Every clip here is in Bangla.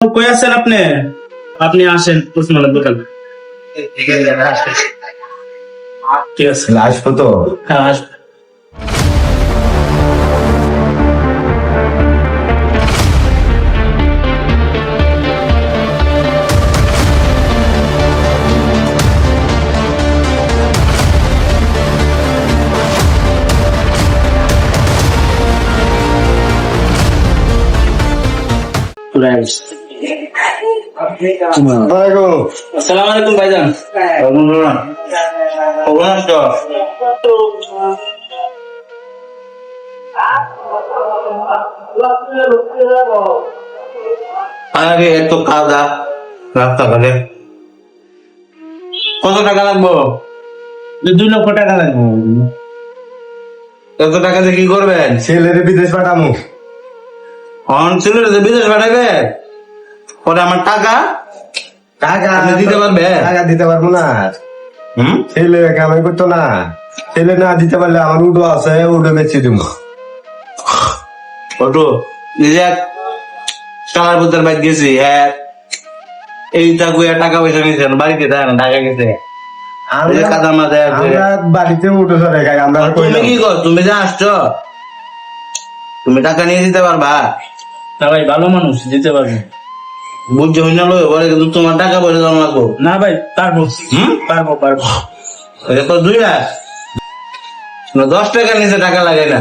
কই আছেন আপনি? আপনি আসেন উসমানের দোকানে। ঠিক আছে, আসবো তো। হ্যাঁ আসবেন। আসসালামু আলাইকুম ভাইজান। আরে এত কাদা রাস্তাঘাটে, কত টাকা লাগবো? 2 লক্ষ টাকা লাগবে। এত টাকা দিয়ে কি করবেন? ছেলের বিদেশ পাঠামু। ছেলের বিদেশ পাঠাবে, পরে আমার টাকা টাকা আপনি দিতে পারবেন? টাকা দিতে পারবো না। ছেলে কামাই করতো না, ছেলে না দিতে পারলে আমার উডো আছে, উডো বেচে দিব। ওটু নিজে টাকার বোতল বাইক গেছি, হ্যাঁ এই টাকা পয়সা নিয়েছেন, বাড়িতে দেয় না, ঢাকা গেছে। আমরা কাদা মাঝে আছে। আমরা বাড়িতে উডো ধরে খাই, আমরা তুমি কি কর? তুমি যে আসছো, তুমি টাকা নিয়ে দিতে পারবা? না ভাই, ভালো মানুষ, দিতে পারবে। বুঝছো না লই বলে, কিন্তু তোমার টাকা পয়সা জমা লাগবো। না ভাই, পারবো পারবো। এটা তো 2 লাখ, 10 টাকা নিচে টাকা লাগে না।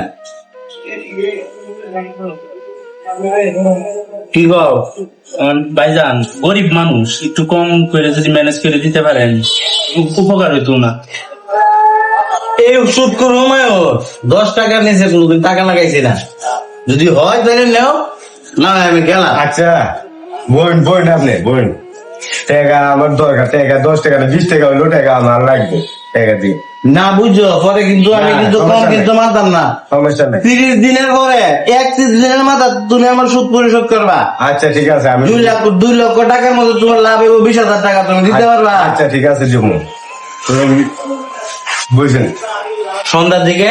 কি গো ভাইজান, গরিব মানুষ, একটু কম করে যদি ম্যানেজ করে দিতে পারেন উপকার হইতো না। এই সুদ করবো 10 টাকার নিচে কোনোদিন টাকা লাগাইছি না। যদি হয় তাহলে নেও, না হয় আমি গেলাম। আচ্ছা বোন বোন আপনি বোন, টাকা আমার দরকার, টাকা 10 টাকা না 20 টাকা হইলো টাকা আমার লাগবে, টাকা দিন। না বুঝছো, পরে কিন্তু আমি না, কিন্তু কম সমস্যা কিন্তু নেই। মানতাম না। সমস্যা নেই। 30 দিনের পরে 31 দিনের মাথা তুমি আমার সুদ পরিশোধ করবা। আচ্ছা ঠিক আছে, আমি 2 লক্ষ টাকার মধ্যে তোমার লাভ হইব 20,000 টাকা, তুমি দিতে পারবা? আচ্ছা ঠিক আছে জমু, বুঝছেন। সন্ধ্যার দিকে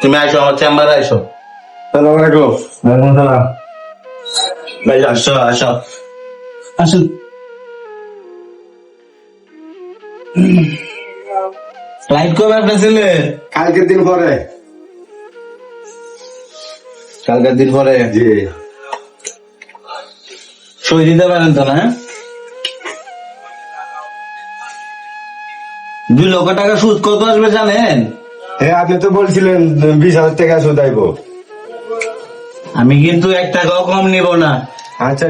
তুমি আইসো, আমার চেম্বারে আইসো। আসসালামু আলাইকুম। ওয়ালাইকুম সালাম। ভাই আসো আসো। আসুন। লাইট কবে আসলে? কালকের দিন পরে। কালকের দিন পরে জি। সই দিতে পারেন তো না? 2 লক্ষ টাকা সুদ কত আসবে জানেন? হ্যাঁ আপনি তো বলছিলেন 20,000 টাকা শুধাইবো। আমি কিন্তু 1 টাকাও কম নিব না। আচ্ছা।